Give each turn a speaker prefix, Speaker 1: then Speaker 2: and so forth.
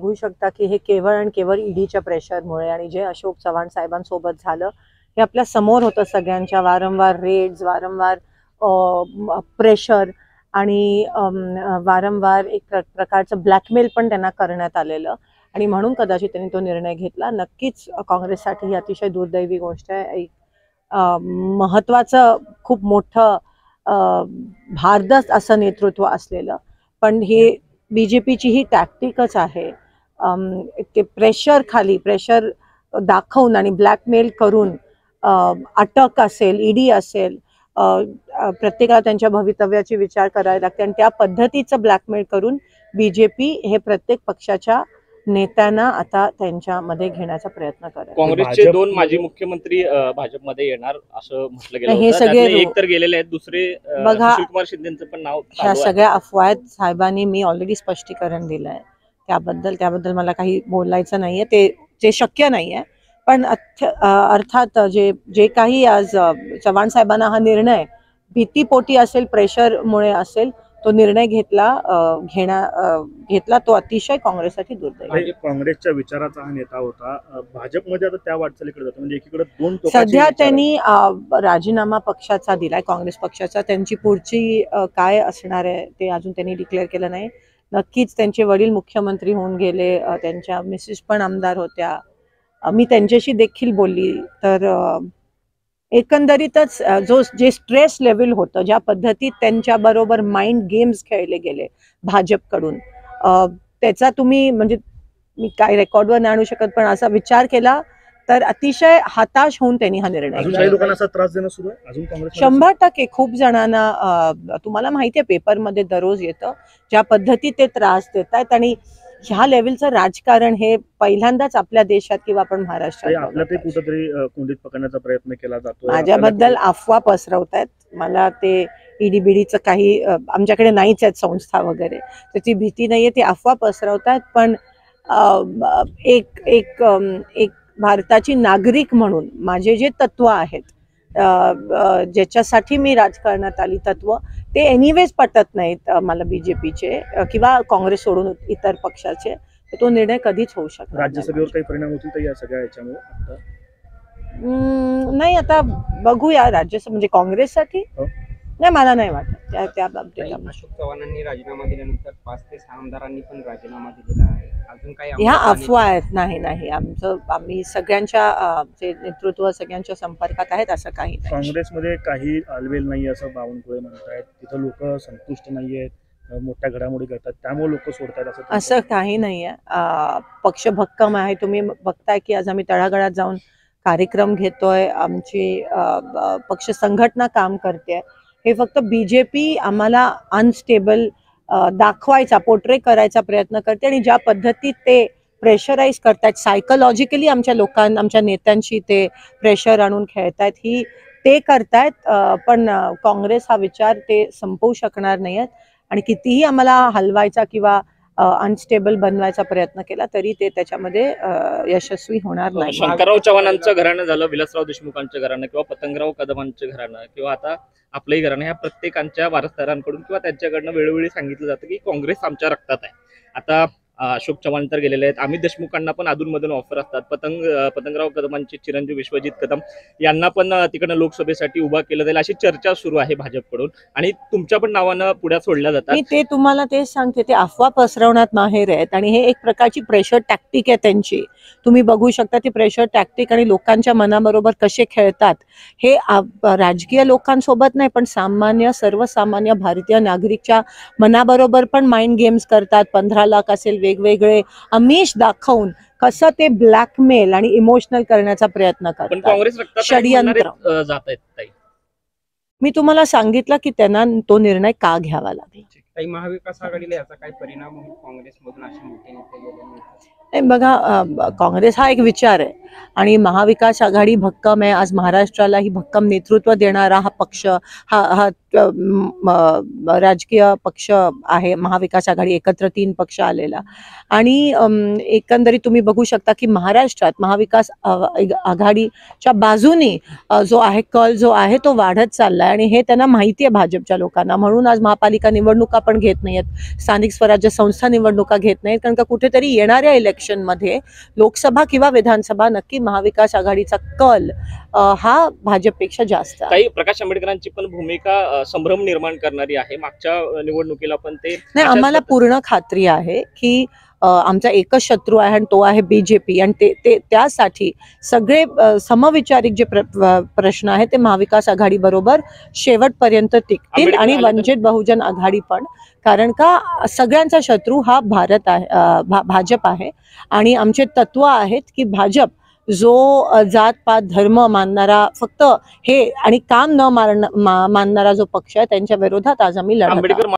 Speaker 1: बघू शकता की हे केवळ आणि केवळ ईडीच्या प्रेशरमुळे आणि जे अशोक चव्हाण साहेबांसोबत झालं हे आपल्या समोर होतं सगळ्यांच्या. वारंवार रेड्स, वारंवार प्रेशर आणि वारंवार एक प्रकारचं ब्लॅकमेल पण त्यांना करण्यात आलेलं आणि म्हणून कदाचित त्यांनी तो निर्णय घेतला. नक्कीच काँग्रेससाठी ही अतिशय दुर्दैवी गोष्ट आहे. एक महत्त्वाचं खूप मोठं भारदस्त असं नेतृत्व असलेलं, पण हे बीजेपीची ही टॅक्टिकच आहे. ते प्रेशर दाखवून आणि ब्लॅकमेल करून अटक असेल, ईडी असेल, प्रत्येकाला त्यांच्या भवितव्याची विचार करायला लागते आणि त्या पद्धतीचं ब्लॅकमेल करून बीजेपी हे प्रत्येक पक्षाच्या नेत्यांना आता त्यांच्यामध्ये घेण्याचा प्रयत्न करेल.
Speaker 2: काँग्रेसचे 2 माजी मुख्यमंत्री भाजपमध्ये येणार असं म्हटलं गेलं
Speaker 1: हे
Speaker 2: होतं.
Speaker 1: सगळे
Speaker 2: एक तर गेलेले आहेत, दुसरे सुशीलकुमार शिंदेचं पण नाव
Speaker 1: ह्या सगळ्या अफवा आहेत. साहेबांनी मी ऑलरेडी स्पष्टीकरण दिलंय त्याबद्दल मला काही बोलायचं नाहीये. ते शक्य नाहीये. पण अर्थात जे काही आज चव्हाण साहेबांना हा निर्णय भीतीपोटी असेल, प्रेशरमुळे असेल, तो निर्णय घेतला तो अतिशय काँग्रेससाठी दुर्दैवी.
Speaker 3: काँग्रेसच्या विचाराचा हा नेता होता. भाजपमध्ये आता त्या वाटचालीकडे जातो, म्हणजे एकीकडे 2
Speaker 1: सध्या त्यांनी राजीनामा पक्षाचा दिलाय, काँग्रेस पक्षाचा. त्यांची पुढची काय असणार आहे ते अजून त्यांनी डिक्लेअर केलं नाही. नक्कीच त्यांचे वडील मुख्यमंत्री होऊन गेले, त्यांच्या मिसेस पण आमदार होत्या. मी त्यांच्याशी देखील बोलली. तर एकंदरीतच जे स्ट्रेस लेवल होतं, ज्या पद्धतीत त्यांच्याबरोबर माइंड गेम्स खेळले गेले भाजपकडून, त्याचा तुम्ही म्हणजे मी काय रेकॉर्डवर नाही आणू शकत, पण असा विचार केला तर अतिशय हताश होऊन त्यांनी हा निर्णय
Speaker 3: घेतला. लोकांना असा त्रास देणं सुरू आहे अजून काँग्रेस.
Speaker 1: 100% खूप जणांना, तुम्हाला माहिती आहे पेपरमध्ये दररोज येतं ज्या पद्धतीत ते त्रास देत आहेत. आणि ह्या लेवलचं राजकारण हे पहिल्यांदाच आपल्या देशात किंवा आपण महाराष्ट्रात
Speaker 3: आपल्यातही कुठेतरी कोंडीत पकडण्याचा प्रयत्न केला जातो.
Speaker 1: माझ्याबद्दल अफवा पसरवतायत. मला ते ईडीबीडीचं काही आमच्याकडे नाहीच आहेत संस्था वगैरे, त्याची भीती नाहीये. ते अफवा पसरवतायत. पण एक भारताची नागरिक म्हणून माझे जे तत्व आहेत, ज्याच्यासाठी मी राजकारणात आली, तत्व ते एनिवेज पटत नाहीत मला बीजेपीचे किंवा काँग्रेस सोडून इतर पक्षाचे, तर तो निर्णय कधीच होऊ शकतो.
Speaker 3: राज्यसभेवर काही परिणाम होतील तर या सगळ्या याच्यामुळे
Speaker 1: नाही, आता बघूया. राज्यसभा म्हणजे काँग्रेससाठी नाही, मला नाही वाटत त्या बाबतीत.
Speaker 4: अशोक चव्हाणांनी राजीनामा दिल्यानंतर 5 ते 6 आमदारांनी पण राजीनामा दिलेला आहे. अजून काही
Speaker 1: ह्या अफवा आहेत. नाही, आम्ही सगळ्यांच्या जे नेतृत्व सगळ्यांच्या संपर्कात आहेत, असं काही नाही.
Speaker 3: काँग्रेसमध्ये काही आलवेल नाही असं बावनकुळे म्हणतायत. तिथं लोक संतुष्ट नाहीयेत, मोठ्या घडामोडी करतात, त्यामुळे लोक सोडतात
Speaker 1: असं काही नाहीये. पक्ष भक्कम आहे. तुम्ही बघताय की आज आम्ही तळागाळात जाऊन कार्यक्रम घेतोय. आमची पक्ष संघटना काम करते. हे फक्त बीजेपी आम्हाला अनस्टेबल दाखवायचा, पोर्ट्रे करायचा प्रयत्न करते आणि ज्या पद्धतीत ते प्रेशराईज करतात सायकोलॉजिकली आमच्या नेत्यांशी ते प्रेशर आणून खेळतायत, ते करतायत. पण काँग्रेस हा विचार ते संपवू शकणार नाहीयेत आणि कितीही आम्हाला हलवायचा किंवा अनस्टेबल बनवायचा प्रयत्न केला तरी ते त्याच्यामध्ये यशस्वी होणार नाही.
Speaker 2: शंकरराव चव्हाणांचं घराणं झालं, विलासराव देशमुखांचं घराणं किंवा पतंगराव कदमांचं घराणं किंवा आता आपलंही घराणं, ह्या प्रत्येकांच्या वारसदारांकडून किंवा त्यांच्याकडनं वेळोवेळी सांगितलं जातं की काँग्रेस आमच्या रक्तात आहे. आता अशोक चव्हाण तर गेलेले आहेत. अमित देशमुखांना पण अधूनमधून ऑफर असतात. पतंगराव कदमांचे चिरंजीव विश्वजित कदम यांना पण तिकडनं लोकसभेसाठी उभा केलं जाईल अशी चर्चा सुरू आहे भाजपकडून आणि तुमच्या पण नावानं पुढे सोडल्या जातात.
Speaker 1: मी ते तुम्हाला तेच सांगते, ते अफवा पसरवण्यात माहेर आहेत आणि हे एक प्रकारची प्रेशर टॅक्टिक आहे त्यांची. तुम्ही बघू शकता ती प्रेशर टॅक्टिक आणि लोकांच्या मनाबरोबर कसे खेळतात हे राजकीय लोकांसोबत नाही, पण सर्वसामान्य भारतीय नागरिकच्या मनाबरोबर पण माइंड गेम्स करतात. 15 लाख असेल, वेगवेगळे आमिष दाखवून कसं ते ब्लॅकमेल आणि इमोशनल करण्याचा प्रयत्न करतात.
Speaker 2: काँग्रेस
Speaker 1: षडयंत्र
Speaker 2: जात आहेत.
Speaker 1: मी तुम्हाला सांगितलं की त्यांना तो निर्णय का घ्यावा लागला.
Speaker 4: काही महाविकास आघाडीला याचा काय परिणाम होईल? काँग्रेसमधून असे मोठे नेते गेल्यानंतर
Speaker 1: बघा, काँग्रेस हा एक विचार आहे आणि महाविकास आघाडी भक्कम आहे. आज महाराष्ट्राला ही भक्कम नेतृत्व देणारा हा पक्ष, हा राजकीय पक्ष आहे. महाविकास आघाडी एकत्र 3 पक्ष आलेला आणि एकंदरीत तुम्ही बघू शकता की महाराष्ट्रात महाविकास आघाडीच्या बाजूने जो आहे कल जो आहे तो वाढत चाललाय आणि हे त्यांना माहिती आहे भाजपच्या लोकांना. म्हणून आज महापालिका निवडणुका आपण घेत नाहीयेत, स्थानिक स्वराज्य संस्था निवडणुका घेत नाहीत, कारण का कुठेतरी येणाऱ्या इलेक्शनमध्ये लोकसभा किंवा विधानसभा नक्की महाविकास आघाडीचा कल हा भाजपपेक्षा जास्त आहे.
Speaker 2: काही प्रकाश आंबेडकरांची पण भूमिका संभ्रम निर्माण करणारी आहे. मागच्या निवडणुकीला पण ते
Speaker 1: नाही, आम्हाला पूर्ण खात्री आहे की आमचा एकच शत्रू आहे आणि तो आहे बीजेपी, आणि ते त्यासाठी सगळे समविचारिक जे प्रश्न आहेत ते महाविकास आघाडी बरोबर शेवटपर्यंत टिकतील, आणि वंचित बहुजन आघाडी पण, कारण का सगळ्यांचा शत्रू हा भारत आहे, भाजप आहे. आणि आमचे तत्व आहेत की भाजप जो जात पात धर्म मानणारा, फक्त हे आणि काम न मानणारा जो पक्ष आहे, त्यांच्या विरोधात आज आम्ही लढत आहोत.
Speaker 2: आंबेडकर